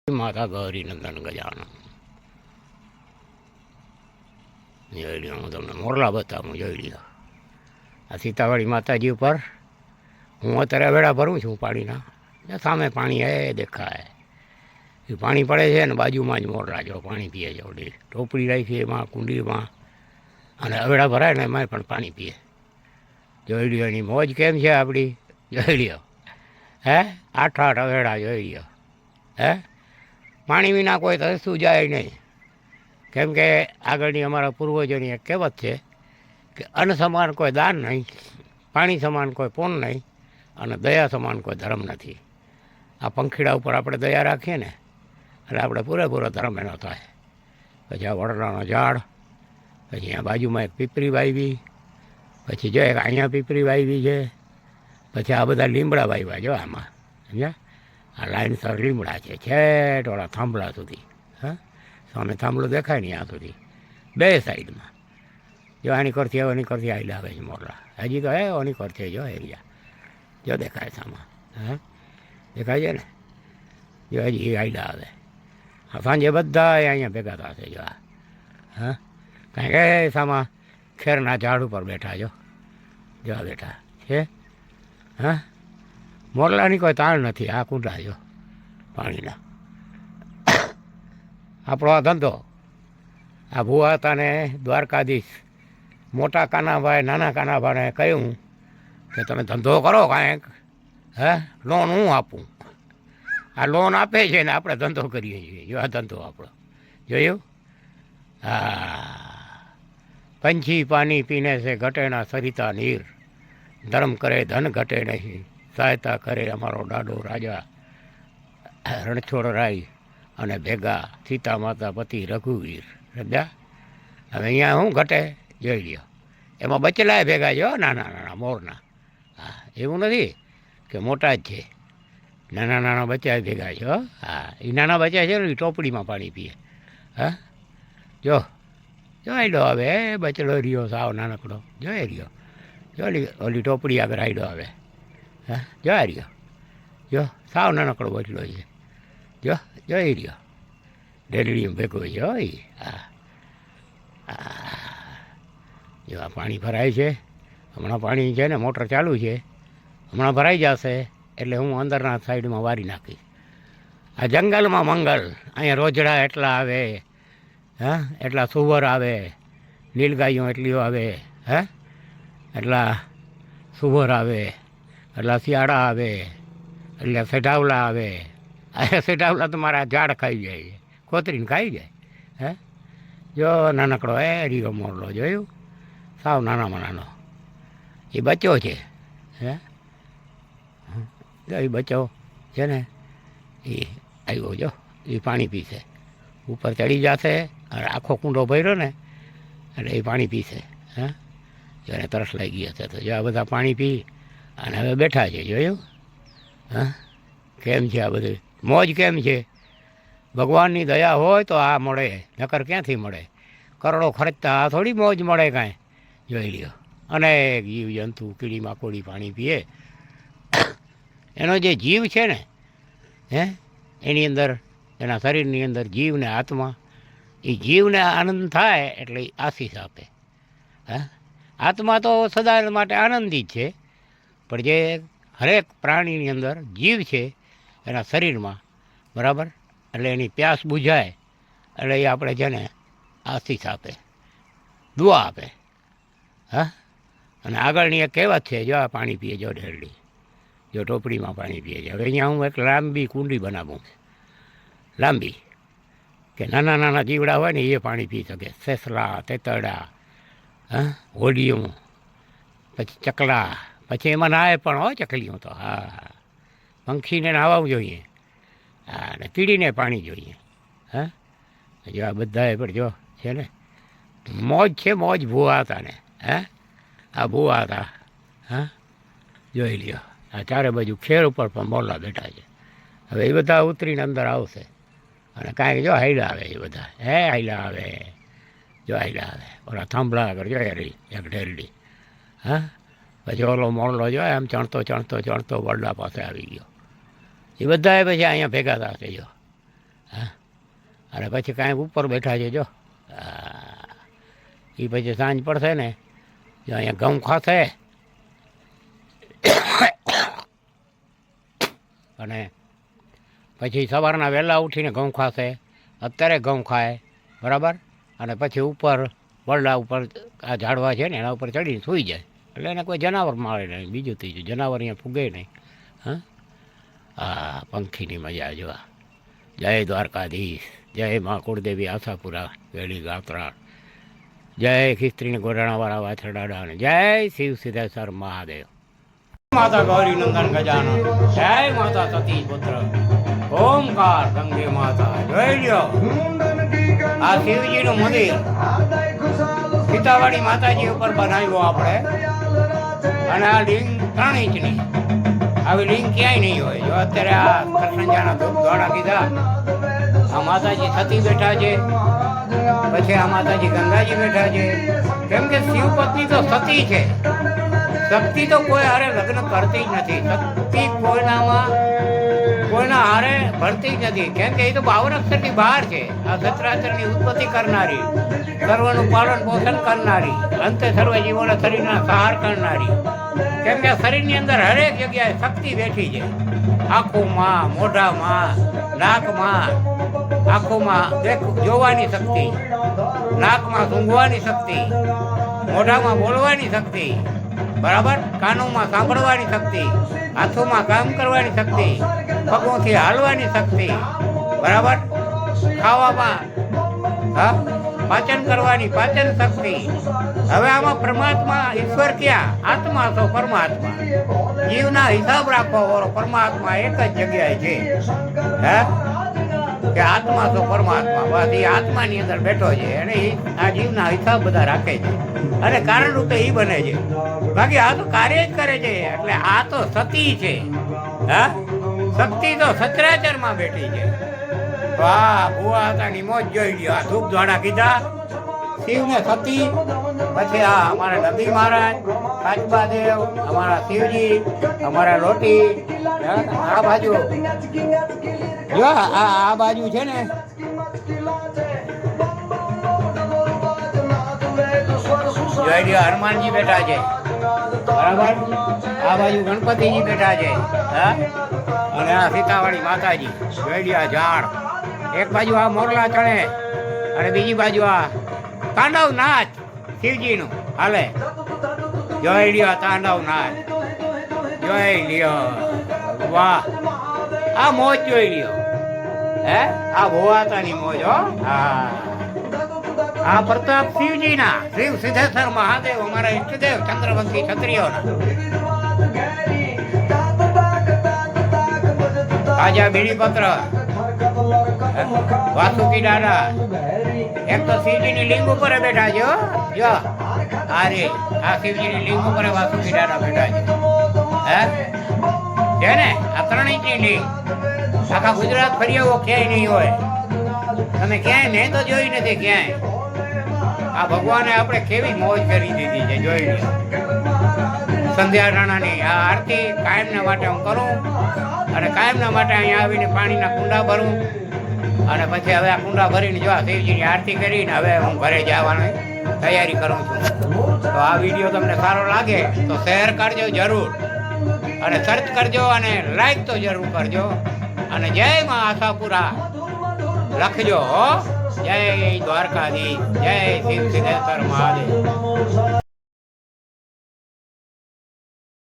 માતા ગૌરી નંદન ગજાનન જોઈ લ્યો. હું તમને મોરલા બતાવું, જોઈ લ્યો. આ સીતાવાળી માતાજી ઉપર હું અત્યારે વેળા ભરું છું પાણીના. સામે પાણી એ દેખાય, એ પાણી પડે છે ને બાજુમાં જ મોરલા જો પાણી પીએ છે. ઓલી ટોપડી રાખી એમાં કુંડીમાં, અને અવેડા ભરાય ને એમાંય પણ પાણી પીએ. જોઈ લ્યો એની મોજ કેમ છે આપણી, જોઈ લ્યો. હે 8 અવેડા જોઈ લ્યો. હે પાણી વિના કોઈ તરસતું જાય નહીં. કેમ કે આગળની અમારા પૂર્વજોની એક કહેવત છે કે અન્ન સમાન કોઈ દાન નહીં, પાણી સમાન કોઈ પૂન નહીં, અને દયા સમાન કોઈ ધર્મ નથી. આ પંખીડા ઉપર આપણે દયા રાખીએ ને એટલે આપણે પૂરેપૂરો ધર્મ એનો થાય. પછી આ વડલાનો ઝાડ, પછી અહીંયા બાજુમાં એક પીપરી વાવી, પછી જો એક અહીંયા પીપરી વાવી છે, પછી આ બધા લીમડા વાવ્યા જો આમાં, સમજ્યા. આ લાઈનસર લીમડા છે છેટ ઓલા થાંભલા સુધી. હા, સામે થાંભલો દેખાય નહીં આ સુધી, બે સાઈડમાં. જો આની કરતી ઓની કરતી આઈલા આવે છે મોરલા. હજી તો હે ઓની કરતી જો એરિયા જો દેખાય સામા. હા, દેખાય છે ને, જો હજી આઈલા આવે. હા, સાંજે બધા અહીંયા ભેગા થશે જો. આ હા, કારણ કે સામા ખેરના ઝાડ ઉપર બેઠા જો બેઠા છે. હા, મોરલાની કોઈ તાણ નથી. આ કુંડા જો પાણીના. આપણો આ ધંધો, આ ભુવા હતા ને દ્વારકાધીશ મોટા કાનાભાઈ નાના કાનાભાઈને કહ્યું કે તમે ધંધો કરો કાંઈક, હે લોન હું આપું. આ લોન આપે છે ને આપણે ધંધો કરીએ છીએ. જો આ ધંધો આપણો જોયું. હા, પંછી પાણી પીને છે ઘટે ના સરિતા નીર, ધર્મ કરે ધન ઘટે નહીં, સહાયતા કરે અમારો દાડો રાજા રણછોડ રાય, અને ભેગા સીતા માતા પતિ રઘુવીર. સમજ્યા. હવે અહીંયા શું ઘટે જોઈ લ્યો. એમાં બચેલાય ભેગા જો નાના નાના મોરના. હા, એવું નથી કે મોટા જ છે, નાના નાના બચ્ચા ભેગા છે. હા, એ નાના બચ્ચા છે ને એ ટોપડીમાં પાણી પીએ. હા, જો આઈડો આવે બચેલો રહ્યો સાવ નાનકડો, જોઈ રહ્યો. જો ઓલી ટોપડી આગળ આઈડો આવે. હા, જોઈ રહ્યો. જો સાવ નાનકડો બચલો છે. જોઈ રહ્યો ડેલડી ભેગો છે. હા જો આ પાણી ભરાય છે. હમણાં પાણી છે ને મોટર ચાલુ છે, હમણાં ભરાઈ જશે એટલે હું અંદરના સાઈડમાં વારી નાખીશ. આ જંગલમાં મંગલ, અહીંયા રોજડા એટલા આવે. હા, એટલા સુવર આવે, નીલગાયો એટલીઓ આવે. હે એટલા સુવર આવે, એટલા શિયાળા આવે, એટલે સેઢાવલા આવે. આ સેઢાવલા તો મારા ઝાડ ખાઈ જાય, ખોતરીને ખાઈ જાય. હે જો નાનકડો રીયો મોરલો જોયું, સાવ નાનામાં નાનો. એ બચ્ચો છે. હે જો એ બચ્ચો છે ને એ આવ્યો જો, એ પાણી પીશે. ઉપર ચડી જશે અને આખો કુંડો ભર્યો ને એટલે એ પાણી પીશે. હા, જો એને તરસ લાગી હશે તો જો આ બધા પાણી પી અને હવે બેઠા છે. જોયું. હા, કેમ છે આ બધું મોજ કેમ છે. ભગવાનની દયા હોય તો આ મળે, નકર ક્યાંથી મળે. કરોડો ખર્ચતા આ થોડી મોજ મળે કાંઈ. જોઈ લ્યો. અનેક જીવ જંતુ કીડી માકોડી પાણી પીએ. એનો જે જીવ છે ને, હે એની અંદર, એના શરીરની અંદર જીવ ને આત્મા, એ જીવને આનંદ થાય એટલે એ આશીષ આપે. હા, આત્મા તો સદા માટે આનંદી જ છે, પણ જે હરેક પ્રાણીની અંદર જીવ છે એના શરીરમાં, બરાબર, એટલે એની પ્યાસ બુઝાય એટલે એ આપણે છે ને આશીષ આપે, દુઆ આપે. હા, અને આગળની એક કહેવત છે જો આ પાણી પીએ જો ઢેરડી, જો ટોપડીમાં પાણી પીએ છે. હવે અહીંયા હું એક લાંબી કુંડી બનાવું, લાંબી, કે નાના નાના જીવડા હોય ને એ પાણી પી શકે. સેસલા, તેતરડા, હા, હોડિયું, પછી ચકલા, પછી એમાં નાય પણ હોય ચકલીઓ તો. હા, પંખીને નાહવું જોઈએ. હા, અને કીડીને પાણી જોઈએ. હા, જો આ બધાએ પણ જો છે ને મોજ છે, મોજ ભૂવા હતા ને. હે આ ભૂવા હતા. હા, જોઈ લ્યો. આ ચારે બાજુ ખેર ઉપર પણ મોરલા બેઠા છે. હવે એ બધા ઉતરીને અંદર આવશે અને કાંઈક જો હાઈલા આવે. એ બધા હે હાઈલા આવે, જો હાઈલા આવે. ઓલા થાંભલા આગળ જોઈ રહી એક ઢેરડી. હા, પછી ઓલો મોરલો જો એમ ચણતો ચણતો ચણતો વડલા પાસે આવી ગયો. એ બધાએ પછી અહીંયા ભેગા થશે જો. અને પછી કાંઈક ઉપર બેઠા છે જો એ પછી સાંજ પડશે ને જો અહીંયા ઘઉં ખાશે અને પછી સવારના વહેલા ઉઠીને ઘઉં ખાશે. અત્યારે ઘઉં ખાય બરાબર, અને પછી ઉપર વરડા ઉપર આ ઝાડવા છે ને એના ઉપર ચડીને સૂઈ જાય. એટલે એને કોઈ જનાવર મારે નહીં, બીજું ત્રીજું જનાવર અહીંયા ફૂગે નહીં. હા, આ પંખીની મજા જોવા. જય દ્વારકાધીશ, જય મા કુળદેવી આશાપુરા વેલી ગાત્રા, જય ખિસ્ત્રીને ગોરાણાવાળા વાછરડાને, જય શિવ સિદ્ધેશ્વર મહાદેવ. માતા ગૌરી નંદન ગજાનન, જય માતા સતી પુત્ર ઓમકાર ગંગે માતા. જોઈ લ્યો આ શિવજીનું મંદિર સીતાવાડી માતાજી ઉપર બનાવ્યું આપણે. અને આ લિંગ 3 ઇંચની, આવી લિંગ ક્યાંય નહીં હોય. જો અત્યારે આ કરસંજાના ધૂપ ધોળા કીધા, આ માતાજી સતી બેઠા છે, પછી આ માતાજી ગંગાજી બેઠા છે. કેમ કે શિવ પત્ની તો સતી છે. શક્તિ તો કોઈ હારે લગ્ન કરતી જ નથી. શક્તિ કોઈના હારે ભરતી જ નથી. કેમ કે એ તો 52 અક્ષરથી બહાર છે. આ સચરાચરની ઉત્પત્તિ કરનારી, સર્વનું પાલન પોષણ કરનારી, અંતે સર્વ જીવોના શરીરના સહાર કરનારી. કેમ કે શરીરની અંદર હરેક જગ્યાએ શક્તિ બેઠી છે. આંખોમાં, મોઢામાં, નાકમાં, આંખોમાં જોવાની શક્તિ, નાકમાં સૂંઘવાની શક્તિ, મોઢામાં બોલવાની શક્તિ, બરાબર, કાનોમાં સાંભળવાની શક્તિ, હાથોમાં કામ કરવાની શક્તિ, પગોથી હાલવાની શક્તિ, બરાબર, ખાવામાં પાચન કરવાની પાચન શક્તિ. હવે આમાં પરમાત્મા ઈશ્વર ક્યાં? આત્મા તો પરમાત્મા. જીવના હિસાબ રાખવા વાળો પરમાત્મા એક જ જગ્યાએ છે. હે કે આત્મા તો પરમાત્મા, બસ એ આત્માની અંદર બેઠો છે અને આ જીવના હિસાબ બધા રાખે છે અને કારણ રૂપે એ બને છે. બાકી આ તો કાર્ય જ કરે છે. એટલે આ તો સતી છે. હા, શક્તિ તો સચરાચરમાં બેઠી છે. વાહ, ભુવા હતાની મોજ જોઈ લ્યો. આ ધૂપ ધોળા કીધા, શિવને સતી, પછી આ અમારા નબી મહારાજ, કાચબાદેવ, અમારા શિવજી, અમારા લોટી. આ બાજુ જો આ બાજુ છે ને જોઈ લ્યો હનુમાનજી બેઠા છે, બરાબર. આ બાજુ ગણપતિજી બેઠા છે. હા, અને આ સીતાવાળી માતાજી. જોઈ લ્યો આ ઝાડ. એક બાજુ આ મોરલા ચણે અને બીજી બાજુ આ તાંડવ નાચ શિવજીનું હાલે. જોઈ લ્યો તાંડવ નાચ, જોઈ લ્યો. વાહ, આ મોજ જોઈ લ્યો. હે, આ ભોવાતાની મોજ. હો, હા, આ પ્રતાપ શિવજીના, શિવ સિદ્ધેશ્વર મહાદેવ, અમારા ઈષ્ટદેવ ચંદ્રવંશી ક્ષત્રિયોના. તાજા બીડીપત્ર, વાસુકી દાદા. એક તો શિવજીની લિંગ ઉપર બેઠા છે. જો અરે આ શિવજીની લિંગ ઉપર વાસુકી દાદા બેઠા છે. હે, છે ને આ 3 ઇંચની લિંગ. આખા ગુજરાત ફરી આવો ક્યાંય નહીં હોય. તમે ક્યાંય મેં તો જોઈ નથી ક્યાંય. આ ભગવાને આપણે કેવી મોજ કરી દીધી છે, જોઈ લો. સંધ્યા રાણાની આ આરતી કાયમના માટે હું કરું અને કાયમના માટે અહીંયા આવીને પાણીના કુંડા ભરું અને પછી હવે આ કુંડા ભરીને જો શિવજીની આરતી કરીને હવે હું ઘરે જવાની તૈયારી કરું છું. તો આ વિડીયો તમને સારો લાગે તો શેર કરજો જરૂર, અને સર્ચ કરજો અને લાઈક તો જરૂર કરજો. અને જય મા આશાપુરા લખજો. જય દ્વારકાધીશ, જય શિવ સિદ્ધેશ્વર મહાદેવ.